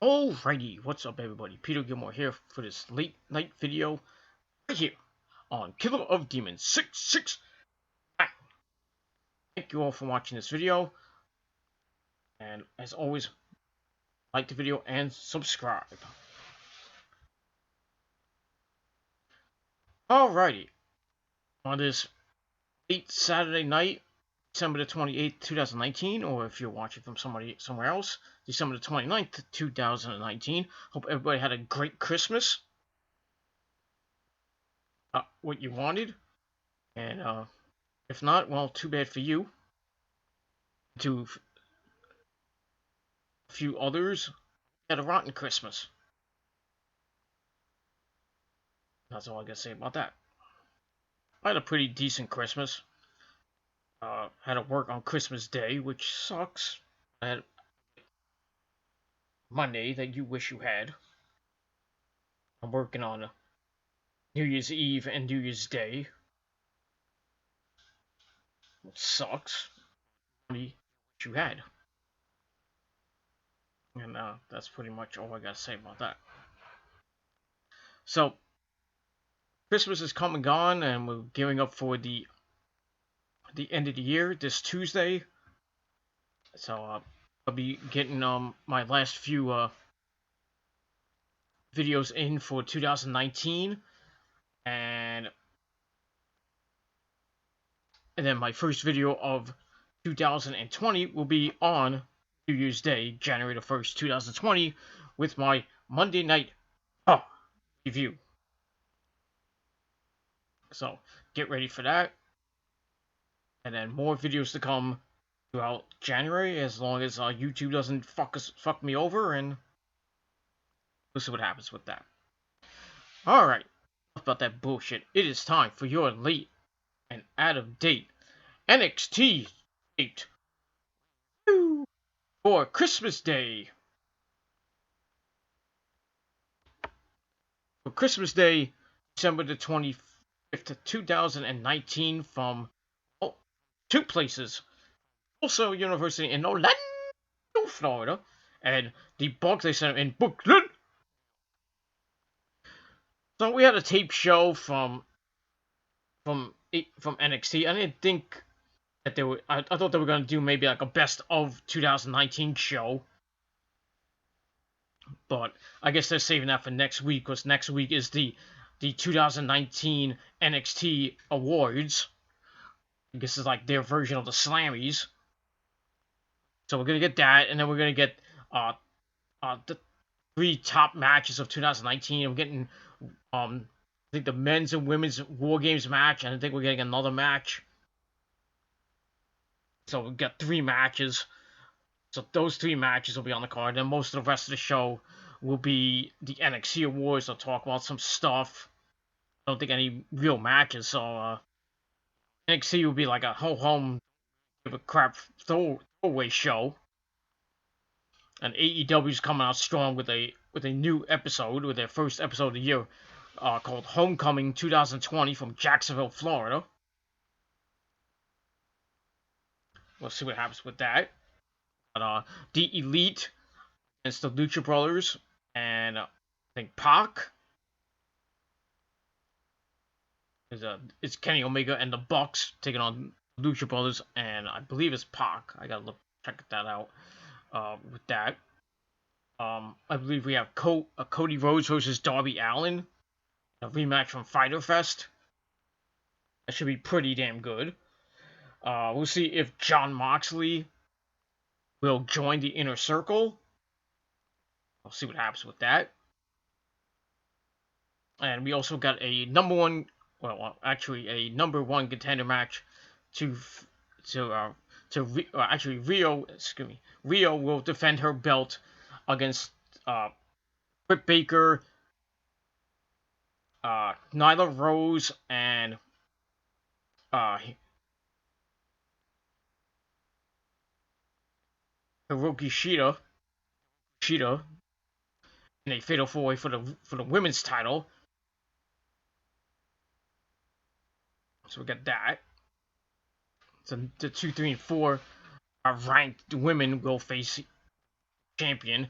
Alrighty, what's up everybody? Peter Gilmore here for this late night video right here on Killer of Demons 669. Thank you all for watching this video, and as always, like the video and subscribe. Alrighty, on this late Saturday night, December the 28th, 2019, or if you're watching from somewhere else, December the 29th, 2019. Hope everybody had a great Christmas. What you wanted, and if not, well, too bad for you. To a few others, had a rotten Christmas. That's all I gotta say about that. I had a pretty decent Christmas. Had to work on Christmas Day, which sucks. I had Monday that you wish you had. I'm working on New Year's Eve and New Year's Day, which sucks. Monday you had. And that's pretty much all I gotta say about that. So, Christmas is come and gone, and we're gearing up for the end of the year this Tuesday. So I'll be getting my last few videos in for 2019, and then my first video of 2020 will be on New Year's Day, January the 1st, 2020, with my Monday night review. So get ready for that, and then more videos to come throughout January, as long as YouTube doesn't fuck me over, and we'll see what happens with that. Alright, enough about that bullshit. It is time for your late and out of date NXT date for Christmas Day. For Christmas Day, December the 25th, 2019, from two places. Also, University in Orlando, Florida, and the Barclays Center in Brooklyn. So we had a tape show from NXT. I didn't think that they were. I thought they were gonna do maybe like a best of 2019 show, but I guess they're saving that for next week, because next week is the 2019 NXT Awards. I guess it's like their version of the Slammies. So we're gonna get that, and then we're gonna get the three top matches of 2019. I'm getting I think the men's and women's War Games match, and I think we're getting another match. So we've got three matches. So those three matches will be on the card. And most of the rest of the show will be the NXT Awards. I'll talk about some stuff. I don't think any real matches. So NXT will be like a ho-hum give a crap throwaway show. And AEW's coming out strong with a new episode, with their first episode of the year, called Homecoming 2020 from Jacksonville, Florida. We'll see what happens with that. But, the Elite against the Lucha Brothers, and I think Pac. It's Kenny Omega and the Bucks taking on Lucha Brothers, and I believe it's Pac. I gotta check that out. With that, I believe we have Cody Rhodes versus Darby Allin, a rematch from Fyter Fest. That should be pretty damn good. We'll see if Jon Moxley will join the Inner Circle. I'll see what happens with that. And we also got a number one contender match Rio will defend her belt against Britt Baker, Nyla Rose, and Hiroki Shida in a fatal four-way for the women's title. So we got that. So the 2, 3, and 4 ranked women will face champion.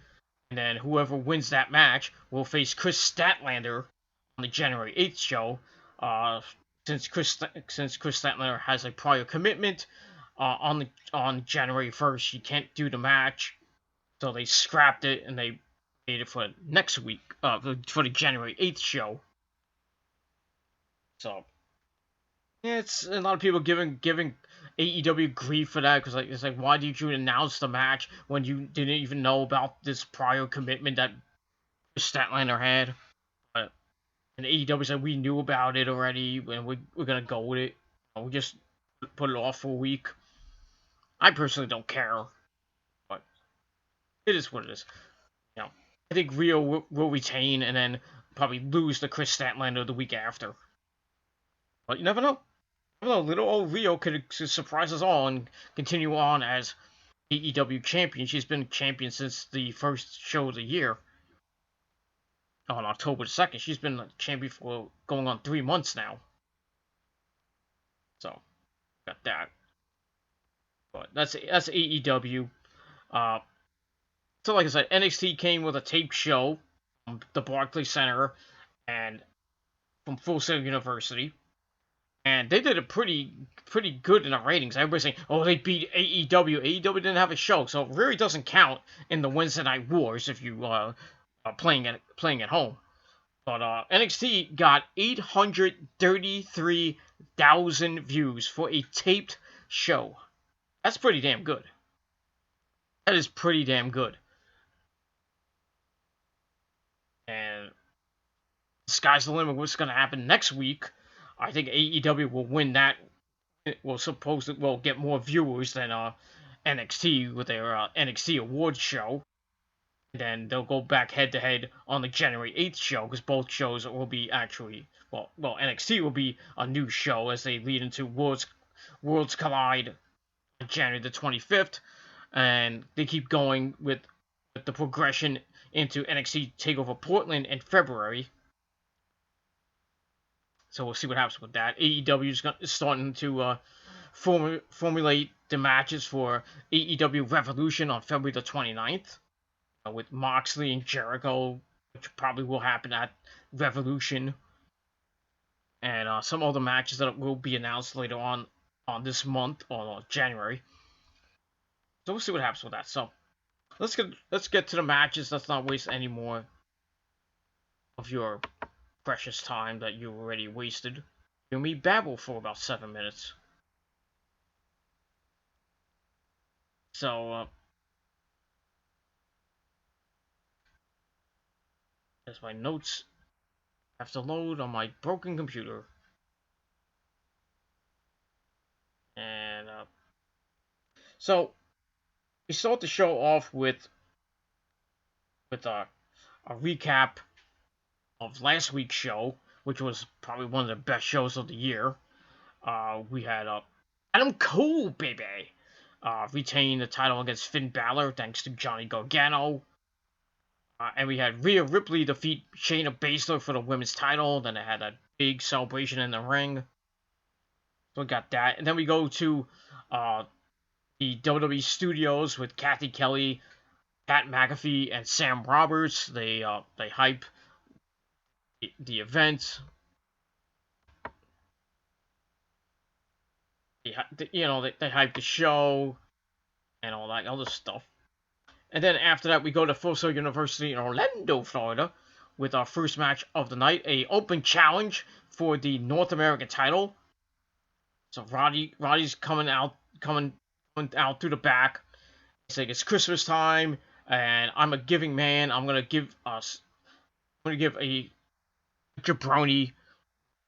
And then whoever wins that match will face Chris Statlander on the January 8th show. Since Chris Statlander has a prior commitment on January 1st, he can't do the match, so they scrapped it and they made it for next week, for the January 8th show. So yeah, it's a lot of people giving AEW grief for that, because it's like, why did you announce the match when you didn't even know about this prior commitment that Statlander had? But and AEW said we knew about it already, and we're gonna go with it. We just put it off for a week. I personally don't care, but it is what it is. You know, I think Rio will retain and then probably lose to Chris Statlander the week after. But you never know. Little old Rio could surprise us all and continue on as AEW champion. She's been champion since the first show of the year on October 2nd. She's been champion for going on 3 months now. So, got that. But that's AEW. So like I said, NXT came with a taped show from the Barclays Center and from Full Sail University. And they did it pretty good in the ratings. Everybody's saying, oh, they beat AEW. AEW didn't have a show, so it really doesn't count in the Wednesday Night Wars if you are playing at home. But NXT got 833,000 views for a taped show. That's pretty damn good. That is pretty damn good. And the sky's the limit. What's going to happen next week? I think AEW will win that. Will get more viewers than NXT with their NXT Awards show. And then they'll go back head to head on the January 8th show, because both shows will be actually NXT will be a new show as they lead into Worlds Collide on January the 25th, and they keep going with the progression into NXT Takeover Portland in February. So we'll see what happens with that. AEW is starting to formulate the matches for AEW Revolution on February the 29th with Moxley and Jericho, which probably will happen at Revolution. And some other matches that will be announced later on this month, or January. So we'll see what happens with that. So let's get to the matches. Let's not waste any more of your precious time that you already wasted. Hear me babble for about 7 minutes. So, as my notes have to load on my broken computer. And, so, we start the show off with a recap of last week's show, which was probably one of the best shows of the year. We had Adam Cole, baby, retain the title against Finn Balor thanks to Johnny Gargano. And we had Rhea Ripley defeat Shayna Baszler for the women's title. Then they had a big celebration in the ring. So we got that. And then we go to the WWE Studios with Kathy Kelly, Pat McAfee, and Sam Roberts. They hype the event. They hype the show and all that other stuff. And then after that, we go to Full Sail University in Orlando, Florida, with our first match of the night, a open challenge for the North American title. So Roddy's coming out through the back. He's like, it's Christmas time, and I'm a giving man. I'm gonna give a jabroni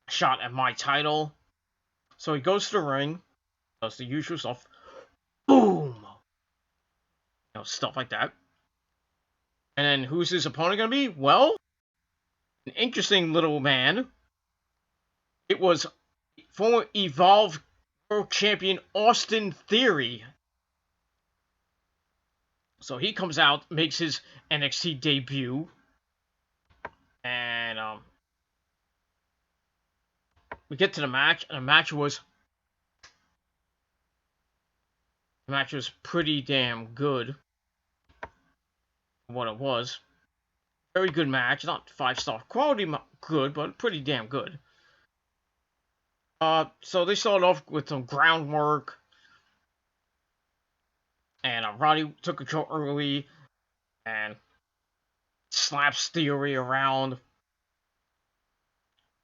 shot at my title. So he goes to the ring, does the usual stuff, boom, stuff like that. And then who's his opponent gonna be? Well, an interesting little man. It was former Evolve World Champion Austin Theory. So he comes out, makes his NXT debut, and we get to the match, and the match was pretty damn good. what it was. Very good match, not 5-star quality good, but pretty damn good. So they started off with some groundwork, and Ronnie took control early and slaps Theory around,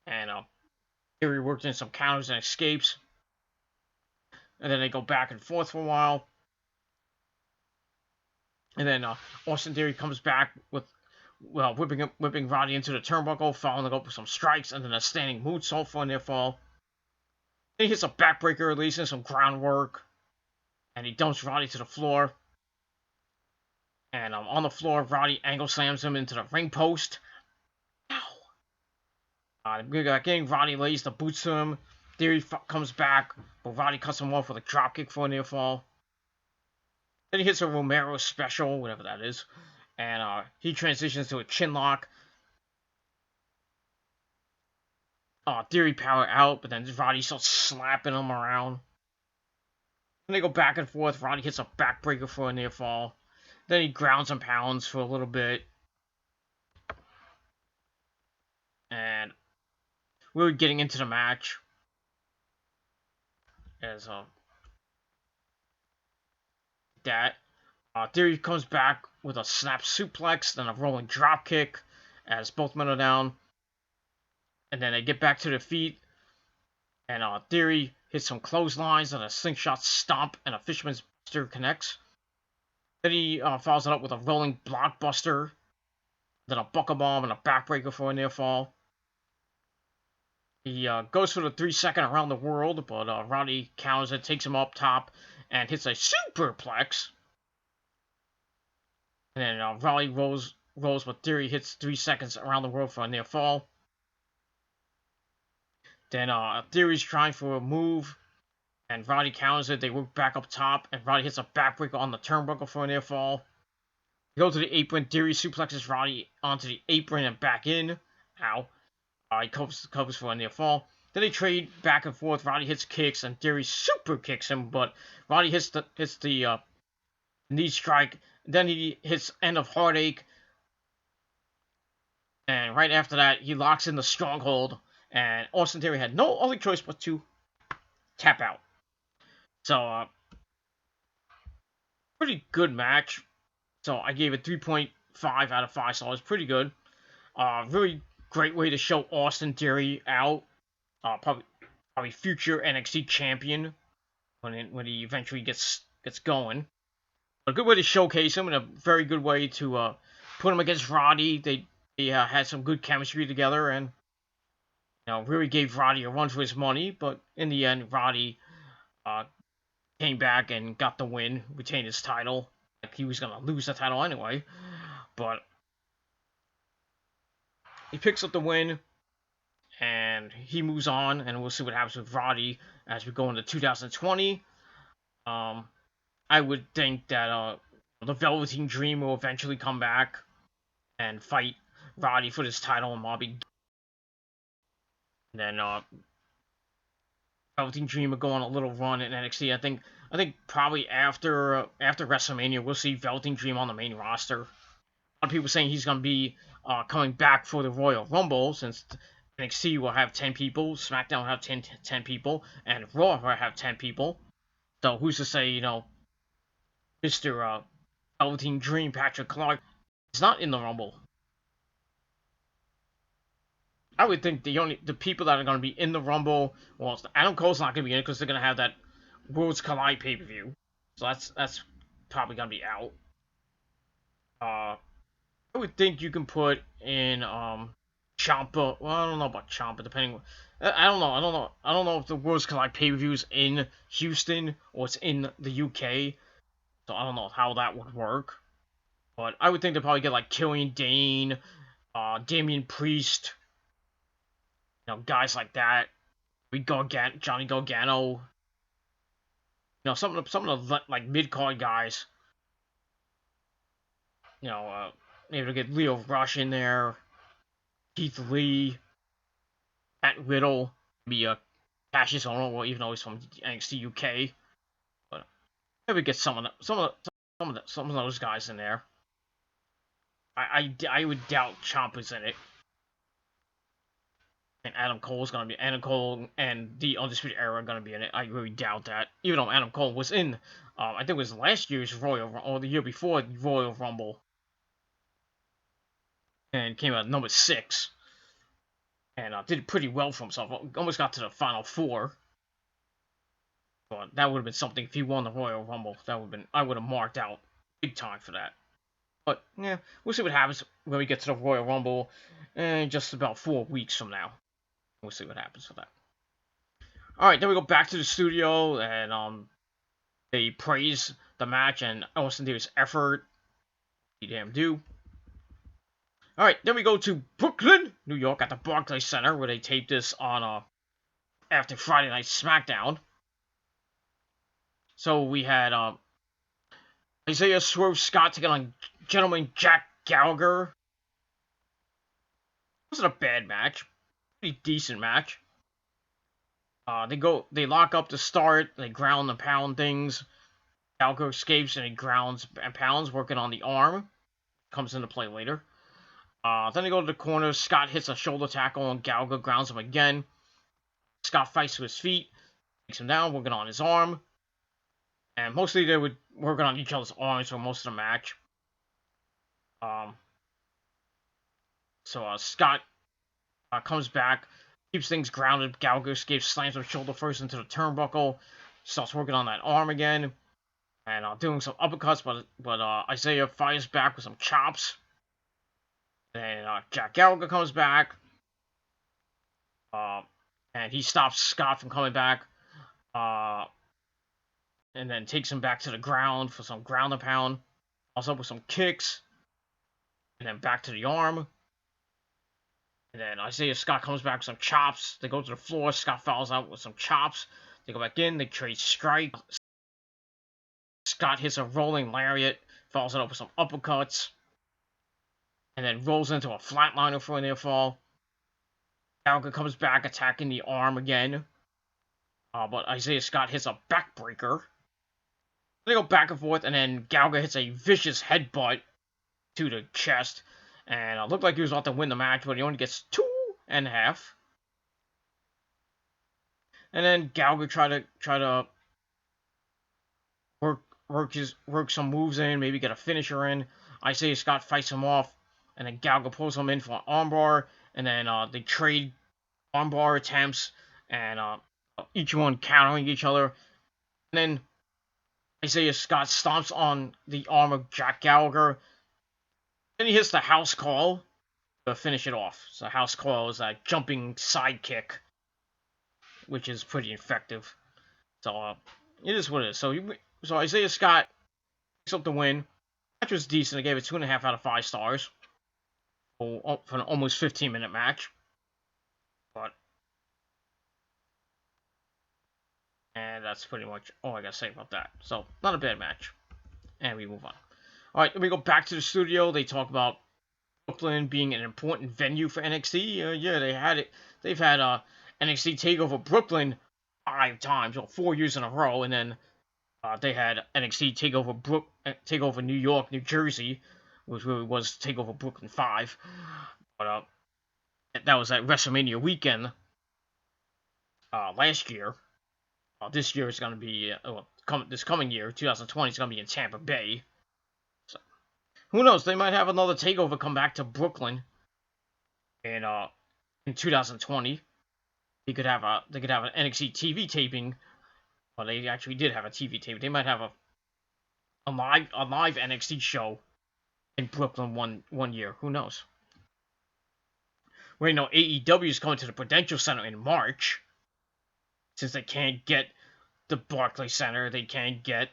and Theory worked in some counters and escapes, and then they go back and forth for a while, and then Austin Theory comes back with whipping Ronnie into the turnbuckle, following up with some strikes, and then a standing moonsault for a near fall. Then he hits a backbreaker, releasing some groundwork, and he dumps Ronnie to the floor. And on the floor, Ronnie angle slams him into the ring post. Ow! Getting Ronnie lays the boots to him. Theory comes back, but Ronnie cuts him off with a dropkick for a near fall. Then he hits a Romero special, whatever that is, and he transitions to a chin lock. Theory power out, but then Ronnie starts slapping him around. Then they go back and forth. Ronnie hits a backbreaker for a near fall. Then he grounds and pounds for a little bit. And we're getting into the match. As Theory comes back with a snap suplex, then a rolling dropkick as both men are down. And then they get back to their feet. And Theory hits some clotheslines and a slingshot stomp, and a Fisherman's Buster connects. Then he follows it up with a rolling blockbuster, then a buckle bomb and a backbreaker for a near fall. He goes for the 3-second around the world, but Ronnie counters it, takes him up top, and hits a superplex. And then Ronnie rolls, but Theory hits 3 seconds around the world for a near fall. Then Theory's trying for a move, and Ronnie counters it. They work back up top, and Ronnie hits a backbreaker on the turnbuckle for a near fall. They go to the apron. Theory suplexes Ronnie onto the apron and back in. Ow. He covers for a near fall. Then they trade back and forth. Ronnie hits kicks, and Theory super kicks him, but Ronnie hits the knee strike. Then he hits end of heartache, and right after that, he locks in the stronghold. And Austin Theory had no other choice but to tap out. So, pretty good match. So I gave it 3.5 out of 5 stars. Pretty good. Really great way to show Austin Theory out. Probably future NXT champion when he eventually gets going. A good way to showcase him, and a very good way to put him against Roddy. They had some good chemistry together, and really gave Roddy a run for his money. But in the end, Roddy came back and got the win, retained his title. Like he was gonna lose the title anyway, but he picks up the win, and he moves on, and we'll see what happens with Roddy as we go into 2020. I would think that the Velveteen Dream will eventually come back and fight Roddy for this title and Bobby. And then Velveteen Dream will go on a little run in NXT. I think probably after WrestleMania we'll see Velveteen Dream on the main roster. A lot of people saying he's gonna be coming back for the Royal Rumble, since NXT will have 10 people, SmackDown will have 10 people, and Raw will have 10 people. So who's to say, Mr. Velveteen Dream, Patrick Clark, is not in the Rumble? I would think the people that are going to be in the Rumble, well, Adam Cole's not going to be in it because they're going to have that Worlds Collide pay-per-view. So that's probably going to be out. I would think you can put in Ciampa. Well, I don't know about Ciampa, depending. I don't know if the Worlds Collide pay-per-view is in Houston or it's in the UK. So I don't know how that would work. But I would think they'd probably get like Killian Dane, Damian Priest, guys like that. Johnny Gargano. Some of the like mid-card guys. Maybe to get Leo Rush in there, Keith Lee, Matt Riddle, maybe Cassius Ohno, well, even though he's from NXT UK. But maybe get some of those guys in there. I would doubt Ciampa's in it. And Adam Cole and the Undisputed Era are gonna be in it. I really doubt that. Even though Adam Cole was in, I think it was last year's or the year before Royal Rumble, and came out number 6, and did pretty well for himself. Almost got to the final 4. But that would have been something if he won the Royal Rumble. That would have been, I would have marked out big time for that. But yeah, we'll see what happens when we get to the Royal Rumble in just about 4 weeks from now. We'll see what happens for that. Alright, then we go back to the studio, and they praise the match and Austin Theory's effort. He damn do. Alright, then we go to Brooklyn, New York, at the Barclays Center, where they taped this on after Friday Night SmackDown. So we had Isaiah Swerve Scott taking on Gentleman Jack Gallagher. It wasn't a bad match. Pretty decent match. They lock up to start, they ground and pound things. Gallagher escapes and he grounds and pounds, working on the arm. Comes into play later. Then they go to the corner, Scott hits a shoulder tackle and Gallagher grounds him again. Scott fights to his feet, takes him down, working on his arm. And mostly they were working on each other's arms for most of the match. So Scott comes back, keeps things grounded. Gallagher escapes, slams him shoulder first into the turnbuckle, starts working on that arm again, and doing some uppercuts, but Isaiah fires back with some chops. Then Jack Gallagher comes back, and he stops Scott from coming back, and then takes him back to the ground for some ground and pound. Also with some kicks, and then back to the arm. And then Isaiah Scott comes back with some chops. They go to the floor. Scott follows out with some chops. They go back in. They trade strike. Scott hits a rolling lariat. Follows it up with some uppercuts. And then rolls into a flatliner for a near fall. Gallagher comes back attacking the arm again. But Isaiah Scott hits a backbreaker. They go back and forth. And then Gallagher hits a vicious headbutt to the chest. And it looked like he was about to win the match, but he only gets 2.5. And then Gallagher try to work some moves in, maybe get a finisher in. Isaiah Scott fights him off, and then Gallagher pulls him in for an armbar, and then they trade armbar attempts, and each one countering each other. And then Isaiah Scott stomps on the arm of Jack Gallagher. Then he hits the house call to finish it off. So house call is a jumping sidekick, which is pretty effective. So it is what it is. So Isaiah Scott picks up the win. The match was decent. I gave it 2.5 out of 5 stars for an almost 15-minute match. And that's pretty much all I gotta say about that. So not a bad match. And we move on. Alright, then we go back to the studio. They talk about Brooklyn being an important venue for NXT. Yeah, they had it. They've had NXT TakeOver Brooklyn 5 times, or 4 years in a row, and then they had NXT TakeOver New York, New Jersey, which really was TakeOver Brooklyn 5. But that was at WrestleMania weekend last year. This year is going to be this coming year, 2020, is going to be in Tampa Bay. Who knows? They might have another takeover come back to Brooklyn in 2020. They could have an NXT TV taping. Well, they actually did have a TV taping. They might have a live NXT show in Brooklyn one year. Who knows? We know AEW is coming to the Prudential Center in March. Since they can't get the Barclays Center, they can't get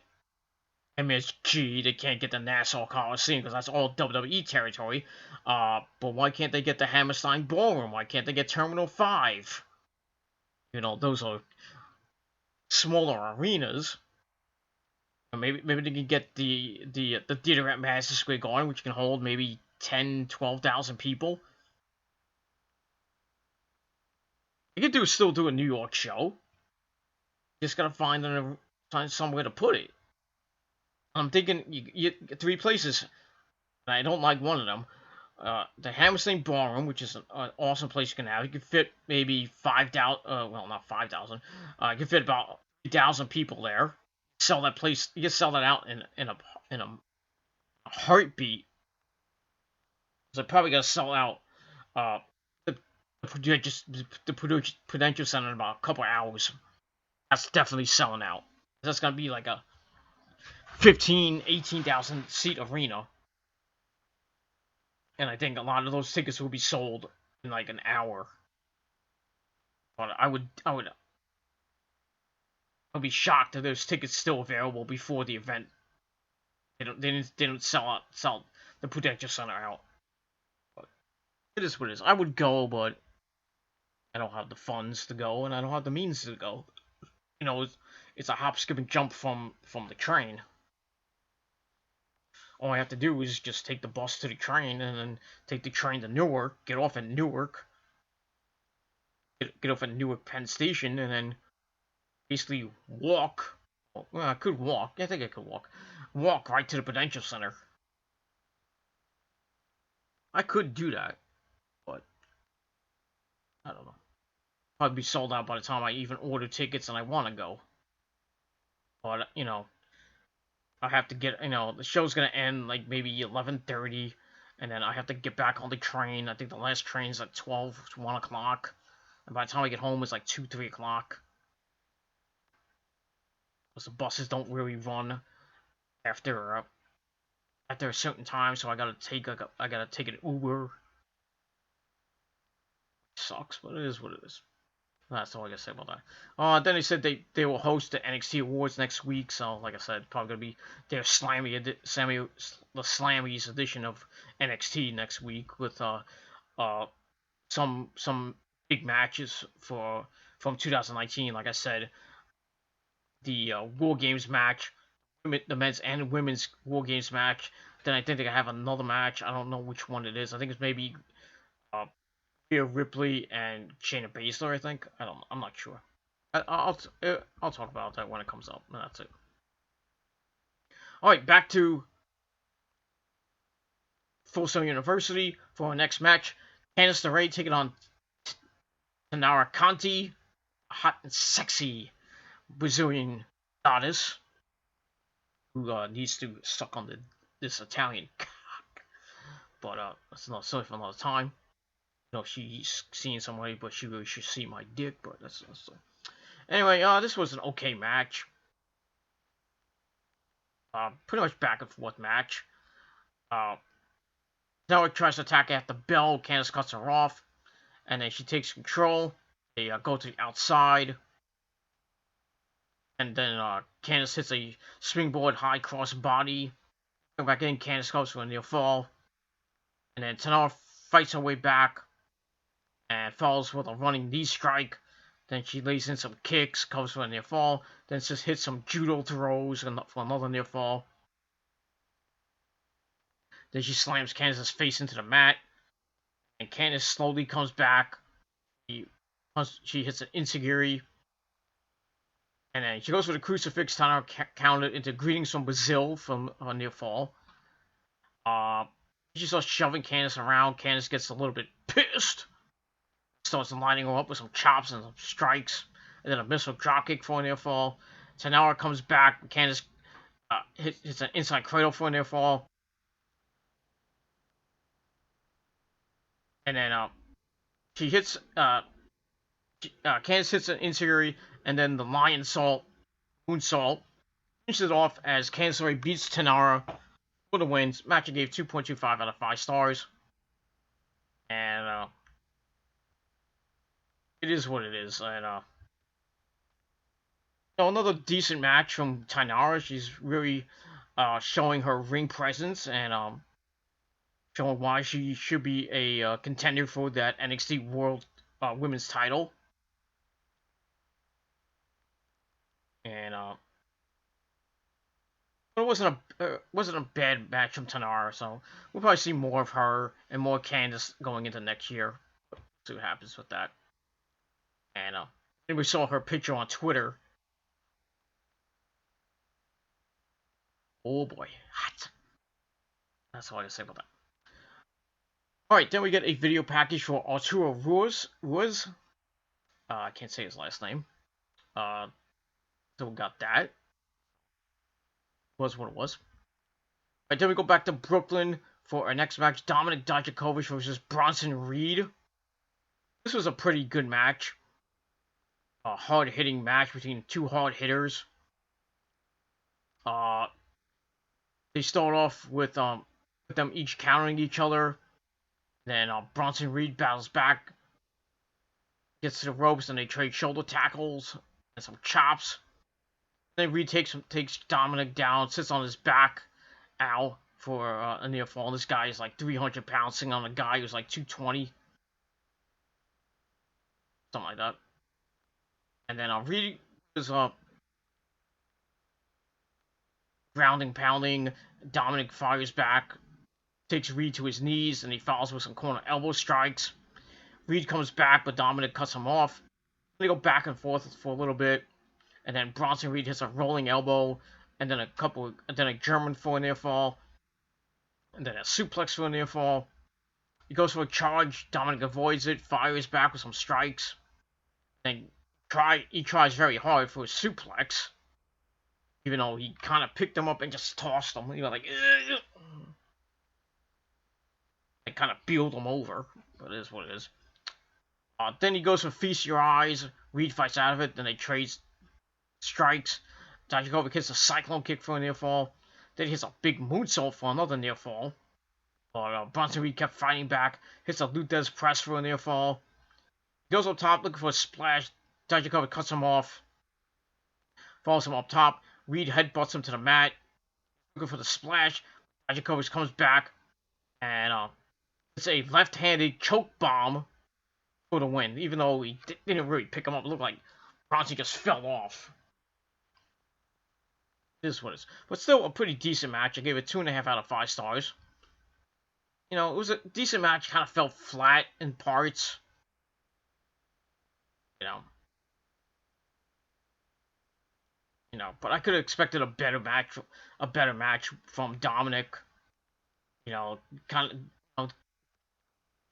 MSG, they can't get the Nassau Coliseum because that's all WWE territory. But why can't they get the Hammerstein Ballroom? Why can't they get Terminal 5? You know, those are smaller arenas. Maybe they can get the theater at Madison Square Garden, which can hold maybe 12,000 people. You could still do a New York show. You just gotta find somewhere to put it. I'm thinking you 3 places. And I don't like one of them. the Hammerstein Ballroom, which is an awesome place you can have. You can fit maybe 5,000. Well, not 5,000. You can fit about 3,000 people there. Sell that place. You can sell that out in a heartbeat. So probably gonna sell out the Prudential Center in about a couple hours. That's definitely selling out. That's gonna be like a 18,000 seat arena, and I think a lot of those tickets will be sold in like an hour. But I'd be shocked if those tickets still available before the event. They didn't sell the Prudential Center out. But it is what it is. I would go, but I don't have the funds to go, and I don't have the means to go. It's a hop, skip, and jump from the train. All I have to do is just take the bus to the train, and then take the train to Newark, get off at Newark, get off at Newark Penn Station, and then basically walk. Well, I could walk. I think I could walk. Walk right to the Prudential Center. I could do that, but I don't know. Probably be sold out by the time I even order tickets and I want to go. But I have to get. The show's gonna end like maybe 11:30, and then I have to get back on the train. I think the last train's at 12, 1 o'clock, and by the time I get home, it's like 2, 3 o'clock. Because the buses don't really run after a certain time, so I gotta take an Uber. Sucks, but it is what it is. That's all I gotta say about that. Then they said they will host the NXT Awards next week, so like I said, probably gonna be their the Slammy's edition of NXT next week with some big matches from 2019. Like I said, the War Games match, the men's and women's War Games match. Then I think they have another match. I don't know which one it is. I think it's maybe Rhea Ripley and Shayna Baszler. I think. I'm not sure. I'll talk about that when it comes up. And that's it. All right, back to Full Sail University for our next match. Candice LeRae taking on Tanara Conti, hot and sexy Brazilian goddess who needs to suck on this Italian cock. But that's not story for another time. She's seeing somebody, but she really should see my dick. But that's anyway. This was an okay match. Pretty much back and forth match. Tanara tries to attack after Bell. Candice cuts her off, and then she takes control. They go to the outside. And then Candice hits a springboard high cross body. Go back in, Candice goes for a near fall. And then Tanara fights her way back and falls with a running knee strike. Then she lays in some kicks, covers for a near fall. Then just hits some judo throws for another near fall. Then she slams Candice's face into the mat. And Candice slowly comes back. She hits an ensiguri. And then she goes for the crucifix. Tanara countered into greetings from Brazil from a near fall. She starts shoving Candice around. Candice gets a little bit pissed. Starts lining her up with some chops and some strikes. And then a missile dropkick for a near fall. Tanara comes back. Candice hits an inside cradle for a near fall. And then she hits Candice hits an ensiguri, and then the lion salt, moonsault, finishes it off as Candice LeRae beats Tanara for the wins. Match I gave 2.25 out of 5 stars. And it is what it is. And another decent match from Tanara. She's really showing her ring presence and showing why she should be a contender for that NXT World Women's title. And but it wasn't a bad match from Tanara, so we'll probably see more of her and more Candice going into next year. See what happens with that. And then we saw her picture on Twitter. Oh boy, hot. That's all I can say about that. Alright, then we get a video package for Arturo Ruiz. I can't say his last name. So we got that. Was what it was. Alright, then we go back to Brooklyn for our next match. Dominic Dijakovic versus Bronson Reed. This was a pretty good match. A hard-hitting match between two hard hitters. They start off with them each countering each other. Then Bronson Reed battles back, gets to the ropes, and they trade shoulder tackles and some chops. Then Reed takes Dominic down, sits on his back, for a near fall. This guy is like 300 pounds, sitting on a guy who's like 220, something like that. And then Reed is grounding, pounding. Dominic fires back, takes Reed to his knees, and he follows with some corner elbow strikes. Reed comes back, but Dominic cuts him off. They go back and forth for a little bit, and then Bronson Reed hits a rolling elbow, and then a German for a near fall, and then a suplex for a near fall. He goes for a charge. Dominic avoids it, fires back with some strikes. Then he tries very hard for a suplex, even though he kind of picked him up and just tossed him. Like, they kind of peeled him over, but it is what it is. Then he goes for Feast Your Eyes. Reed fights out of it. Then they trade strikes. Dijakovic hits a Cyclone Kick for a near fall. Then he hits a big moonsault for another near fall. But Bronson Reed kept fighting back. Hits a Luthez Press for a near fall. He goes up top looking for a splash. Dijakovic cuts him off. Follows him up top. Reed headbutts him to the mat. Looking for the splash. Dijakovic comes back. And it's a left-handed choke bomb for the win. Even though he didn't really pick him up. It looked like Bronson just fell off. This is what it is. But still a pretty decent match. I gave it 2.5 out of 5 stars. You know, it was a decent match. Kind of felt flat in parts. You know, but I could have expected a better match from Dominic. You know,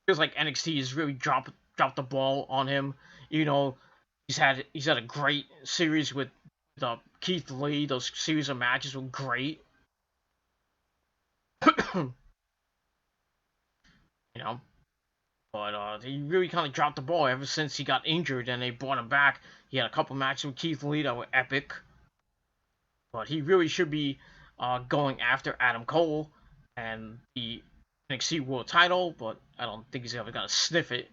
feels like NXT has really dropped the ball on him. You know, he's had a great series with Keith Lee. Those series of matches were great. You know, but he really kind of dropped the ball ever since he got injured and they brought him back. He had a couple matches with Keith Lee that were epic. But he really should be going after Adam Cole and the NXT World Title, but I don't think he's ever gonna sniff it.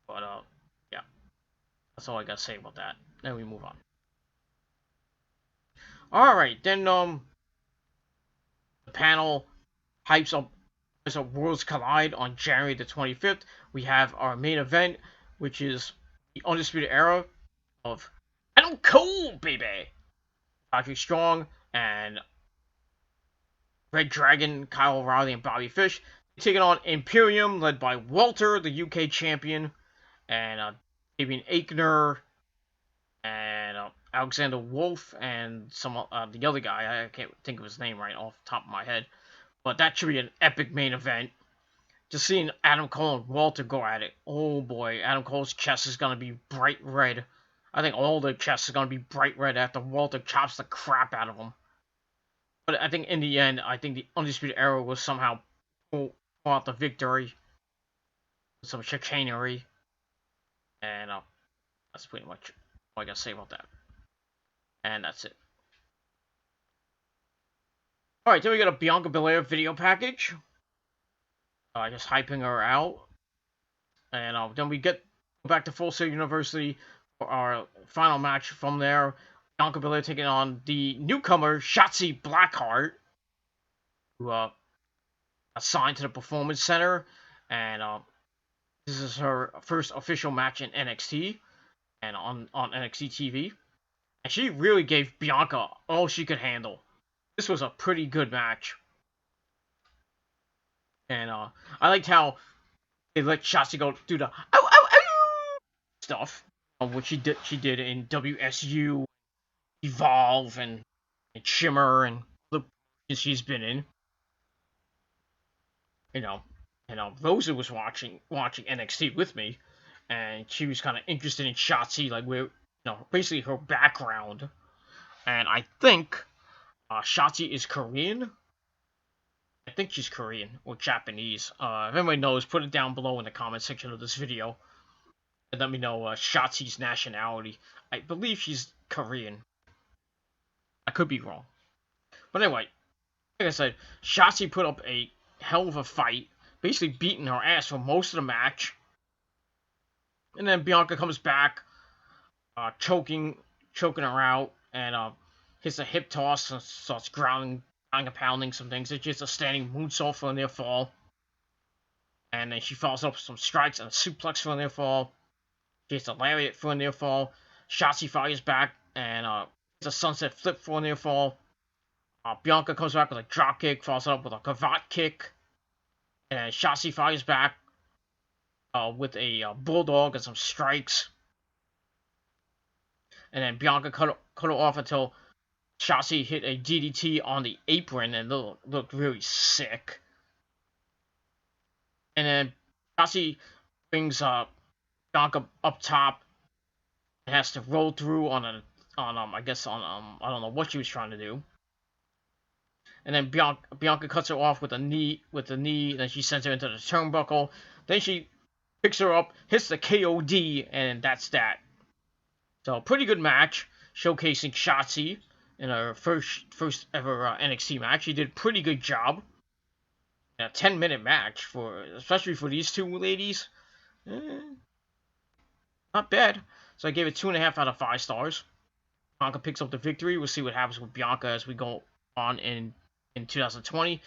But yeah, that's all I gotta say about that. Then we move on. All right, then the panel hypes up Worlds Collide on January the 25th. We have our main event, which is the Undisputed Era of Adam Cole, baby. Patrick Strong and Red Dragon, Kyle O'Reilly, and Bobby Fish taking on Imperium, led by Walter, the UK champion, and Fabian Aichner, and Alexander Wolf, and some the other guy. I can't think of his name right off the top of my head. But that should be an epic main event. Just seeing Adam Cole and Walter go at it. Oh boy, Adam Cole's chest is going to be bright red. I think all the chests are going to be bright red after Walter chops the crap out of him. But I think in the end, I think the Undisputed Era will somehow pull out the victory. With some chicanery. And that's pretty much all I got to say about that. And that's it. Alright, then we got a Bianca Belair video package. Just hyping her out. And then we go back to Full Sail University for our final match from there. Bianca Belair taking on the newcomer, Schatzi Blackheart, who got signed to the Performance Center. And this is her first official match in NXT and on NXT TV. And she really gave Bianca all she could handle. This was a pretty good match. And I liked how they let Schatzi go through the stuff, which she did in WSU, Evolve, and Shimmer, and the she's been in. you know, Rosa was watching NXT with me, and she was kind of interested in Shotzi, like where, basically her background. And I think Shotzi is Korean. I think she's Korean or Japanese. If anybody knows, put it down below in the comment section of this video and let me know Shotzi's nationality. I believe she's Korean. I could be wrong. But anyway, like I said, Shotzi put up a hell of a fight, basically beating her ass for most of the match. And then Bianca comes back, choking her out, and hits a hip toss and starts grounding and pounding some things. It's just a standing moonsault for a near fall. And then she follows up with some strikes and a suplex for a near fall. She hits a lariat for a near fall. Shotzi fires back and hits a sunset flip for a near fall. Bianca comes back with a drop kick, follows up with a cravat kick. And Shotzi fires back with a bulldog and some strikes. And then Bianca cut her off until Shotzi hit a DDT on the apron and looked really sick. And then Shotzi brings Bianca up top and has to roll through on I don't know what she was trying to do. And then Bianca cuts her off with a knee, then she sends her into the turnbuckle. Then she picks her up, hits the KOD, and that's that. So pretty good match, showcasing Shotzi in her first ever NXT match. She did a pretty good job. A 10-minute match especially for these two ladies. Not bad. So I gave it 2.5 out of 5 stars. Bianca picks up the victory. We'll see what happens with Bianca as we go on in 2020.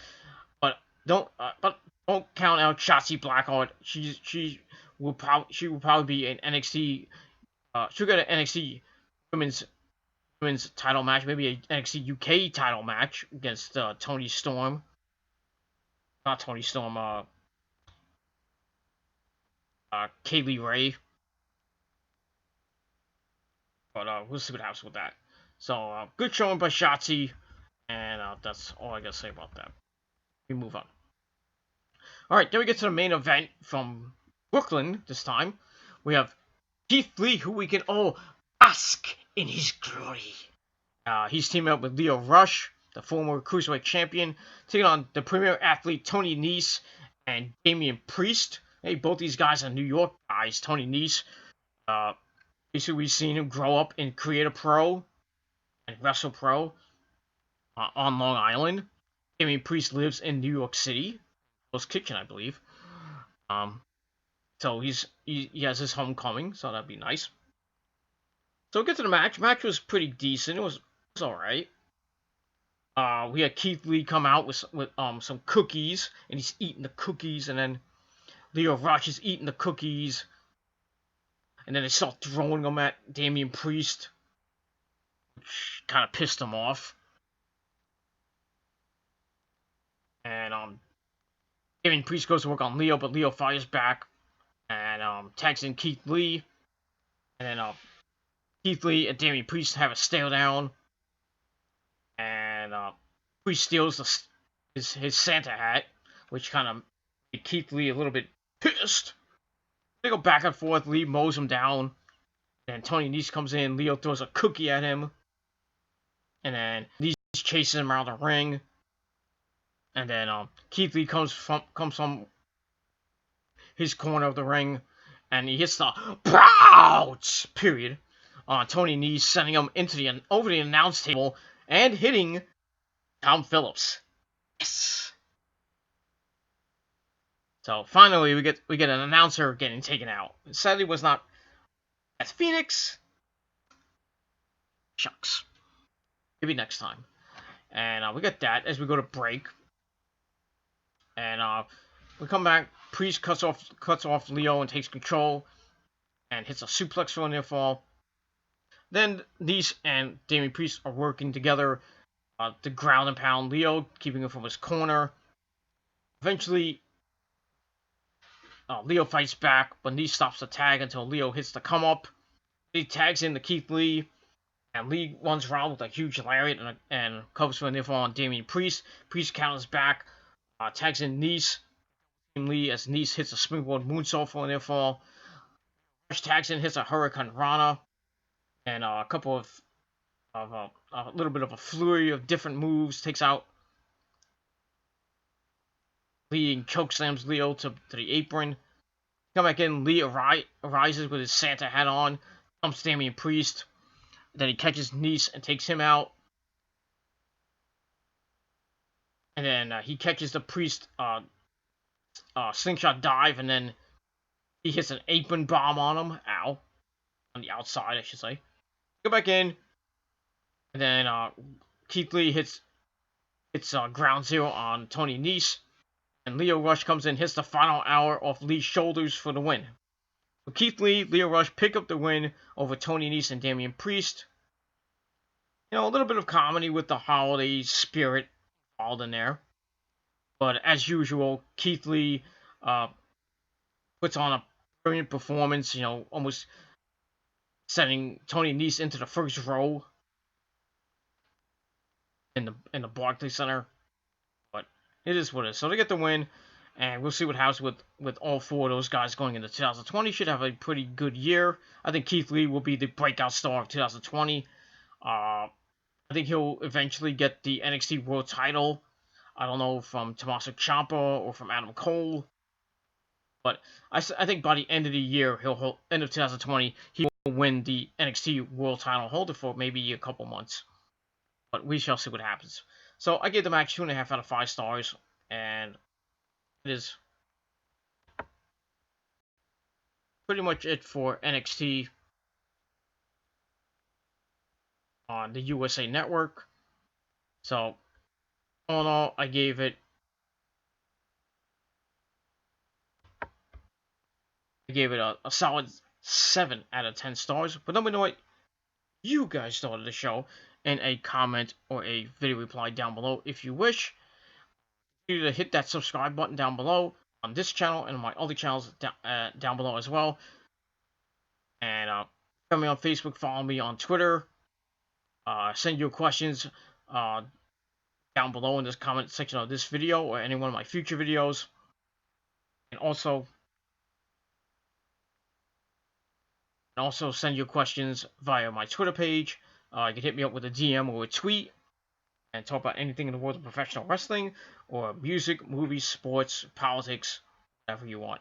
But don't count out Shotzi Blackheart. She will probably be an NXT. She'll get an NXT women's title match, maybe an NXT UK title match against Toni Storm. Not Toni Storm. Kaylee Ray. But we'll see what happens with that. So good showing by Shotzi, and that's all I gotta say about that. We move on. All right, then we get to the main event from Brooklyn. This time, we have Keith Lee, who we can all bask in his glory. He's teaming up with Lio Rush, the former Cruiserweight Champion, taking on the Premier Athlete Tony Nese and Damian Priest. Hey, both these guys are New York guys. Tony Nese, basically we've seen him grow up in Creator Pro and Wrestle Pro on Long Island. Damian Priest lives in New York City, Hell's Kitchen, I believe. So he has his homecoming, so that'd be nice. So we'll get to the match. Match was pretty decent. It was alright. We had Keith Lee come out with some cookies, and he's eating the cookies, and then Lio Rush is eating the cookies, and then they start throwing them at Damian Priest, which kind of pissed him off. And Damian Priest goes to work on Lio, but Lio fires back and tags in Keith Lee, and then Keith Lee and Damian Priest have a stare down, and Priest steals his Santa hat, which kind of made Keith Lee a little bit pissed. They go back and forth. Lee mows him down, and Tony Nese comes in. Lio throws a cookie at him, and then Nese chases him around the ring, and then Keith Lee comes from his corner of the ring, and he hits the Prouds! Period. Tony Nese sending him over the announce table and hitting Tom Phillips. Yes. So finally, we get an announcer getting taken out. Sadly, was not as Phoenix. Shucks. Maybe next time. And we get that as we go to break. And we come back. Priest cuts off Lio and takes control, and hits a suplex for a near fall. Then Nese and Damian Priest are working together to ground and pound Lio, keeping him from his corner. Eventually, Lio fights back, but Nese stops the tag until Lio hits the come up. He tags in to Keith Lee, and Lee runs around with a huge lariat and covers for a near fall on Damian Priest. Priest counters back, tags in Nese, Lee as Nice hits a springboard moonsault for a near fall. Rush tags in, hits a Hurricane Rana, and a couple of a little bit of a flurry of different moves. Takes out Lee and chokeslams Leo to the apron. Come back in, Lee arises with his Santa hat on, dumps Damian Priest. Then he catches Nice and takes him out. And then he catches the Priest slingshot dive, and then he hits an apron bomb on him. Ow. On the outside, I should say. Go back in. And then Keith Lee hits ground zero on Tony Nese. And Leo Rush comes in, hits the final hour off Lee's shoulders for the win. So Keith Lee, Leo Rush pick up the win over Tony Nese and Damian Priest. You know, a little bit of comedy with the holiday spirit involved in there. But as usual, Keith Lee puts on a brilliant performance, you know, almost sending Tony Nese into the first row in the Barclays Center. But it is what it is. So they get the win, and we'll see what happens with all four of those guys going into 2020. Should have a pretty good year. I think Keith Lee will be the breakout star of 2020. I think he'll eventually get the NXT World Title. I don't know, from Tommaso Ciampa or from Adam Cole. But I think by the end of the year, end of 2020, he will win the NXT World Title, hold it for maybe a couple months. But we shall see what happens. So I gave the match 2.5 out of 5 stars, and it is pretty much it for NXT on the USA Network. So all in all, I gave it a solid 7 out of 10 stars. But let me know what you guys thought of the show in a comment or a video reply down below if you wish. Continue to hit that subscribe button down below on this channel and my other channels down below as well. And follow me on Facebook, follow me on Twitter. Send your questions down below in this comment section of this video or any one of my future videos. And also send your questions via my Twitter page. You can hit me up with a DM or a tweet and talk about anything in the world of professional wrestling or music, movies, sports, politics, whatever you want.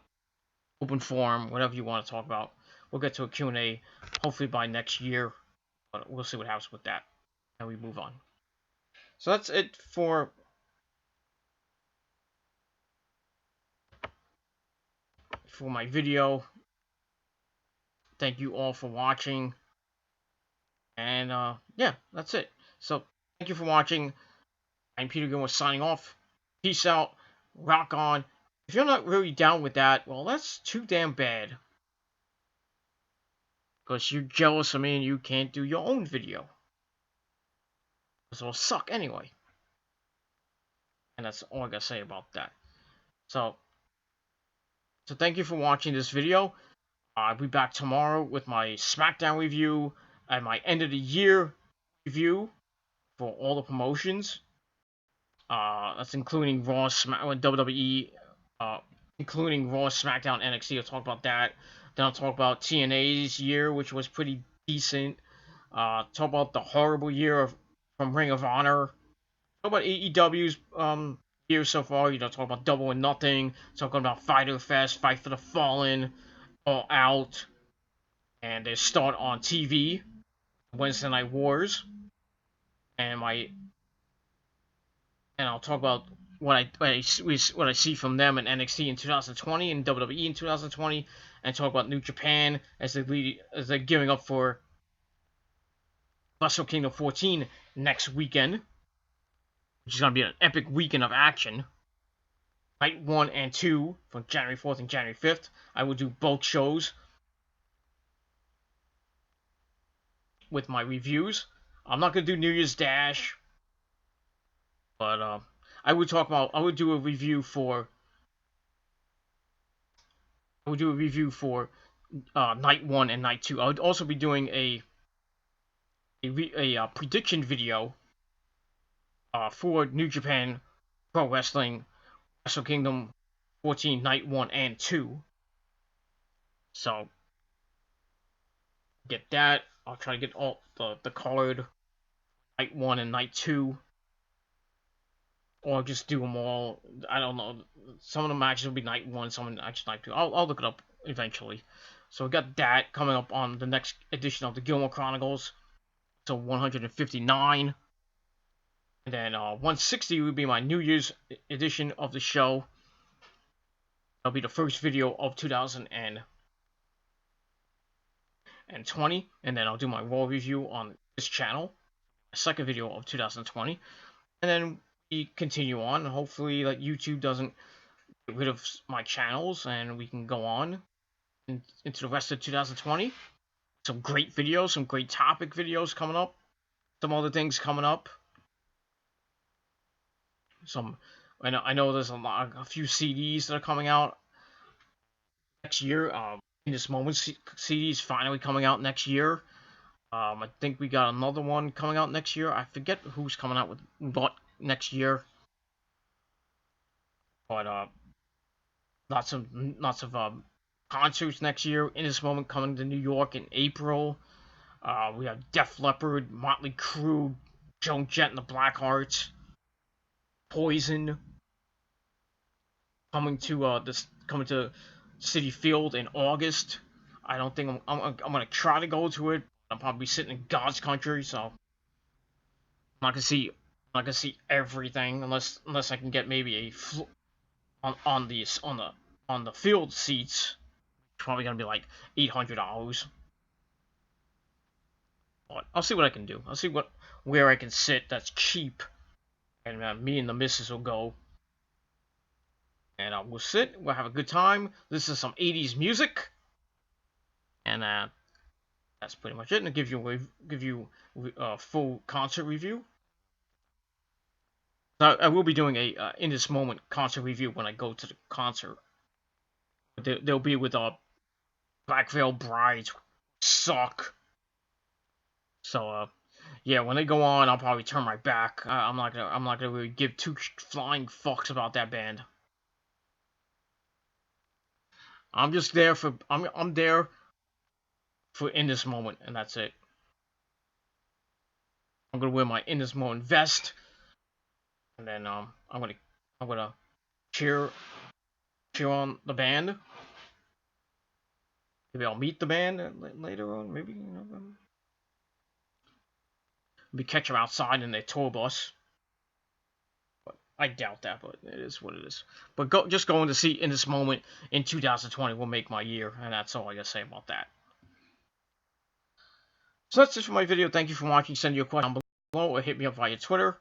Open forum, whatever you want to talk about. We'll get to a Q&A hopefully by next year, but we'll see what happens with that. And we move on. So that's it for my video. Thank you all for watching. And yeah, that's it. So thank you for watching. I'm Peter Gilmore signing off. Peace out. Rock on. If you're not really down with that, well, that's too damn bad. Because you're jealous of me and you can't do your own video. Because it'll suck anyway. And that's all I gotta say about that. So thank you for watching this video. I'll be back tomorrow with my SmackDown review and my end of the year review for all the promotions. That's including Raw, WWE, including Raw, SmackDown, NXT. I'll talk about that. Then I'll talk about TNA's year, which was pretty decent. Talk about the horrible year from Ring of Honor. Talk about AEW's year so far. You know, talk about Double or Nothing. Talking about Fyter Fest, Fight for the Fallen, All Out, and they start on TV, Wednesday Night Wars, and I'll talk about what I see from them in NXT in 2020 and WWE in 2020, and talk about New Japan as they're gearing up for Wrestle Kingdom 14 next weekend, which is going to be an epic weekend of action. Night 1 and 2 from January 4th and January 5th. I will do both shows with my reviews. I'm not going to do New Year's Dash, but I would do a review for Night 1 and Night 2. I would also be doing a prediction video for New Japan Pro Wrestling Wrestle Kingdom 14 night 1 and 2. So get that. I'll try to get all the card night 1 and night 2. Or just do them all. I don't know. Some of the matches will be night 1, some of the matches night 2. I'll look it up eventually. So we got that coming up on the next edition of the Gilmore Chronicles. So 159. And then 160 would be my New Year's edition of the show. That'll be the first video of 2020. And then I'll do my Raw review on this channel. My second video of 2020. And then we continue on. Hopefully, like, YouTube doesn't get rid of my channels, and we can go on into the rest of 2020. Some great videos, some great topic videos coming up. Some other things coming up. I know there's a few CDs that are coming out next year. In this moment, CDs finally coming out next year. I think we got another one coming out next year. I forget who's coming out with what next year. But lots of concerts next year. In this moment, coming to New York in April. We have Def Leppard, Motley Crue, Joan Jett and the Blackhearts, Poison coming to Citi Field in August. I don't think I'm gonna try to go to it. I'll probably be sitting in God's country, so I'm not gonna see everything unless I can get maybe on the field seats. Probably gonna be like $800. But I'll see what I can do. I'll see where I can sit that's cheap, and me and the missus will go. And we'll sit. We'll have a good time. This is some 80s music, and that's pretty much it. And I'll give you a full concert review. I will be doing a in this moment concert review when I go to the concert. They'll be with Black Veil Brides. Suck. So yeah, when they go on, I'll probably turn my back. I'm not gonna really give two flying fucks about that band. I'm just there for I'm there for in this moment, and that's it. I'm gonna wear my in this moment vest, and then I'm gonna cheer on the band. Maybe I'll meet the band later on. Maybe maybe catch them outside in their tour bus. But I doubt that, but it is what it is. But just going to see in this moment in 2020 will make my year, and that's all I gotta say about that. So that's it for my video. Thank you for watching. Send your question down below or hit me up via Twitter.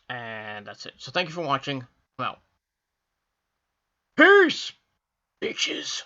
And that's it. So thank you for watching. I'm out. Peace, bitches.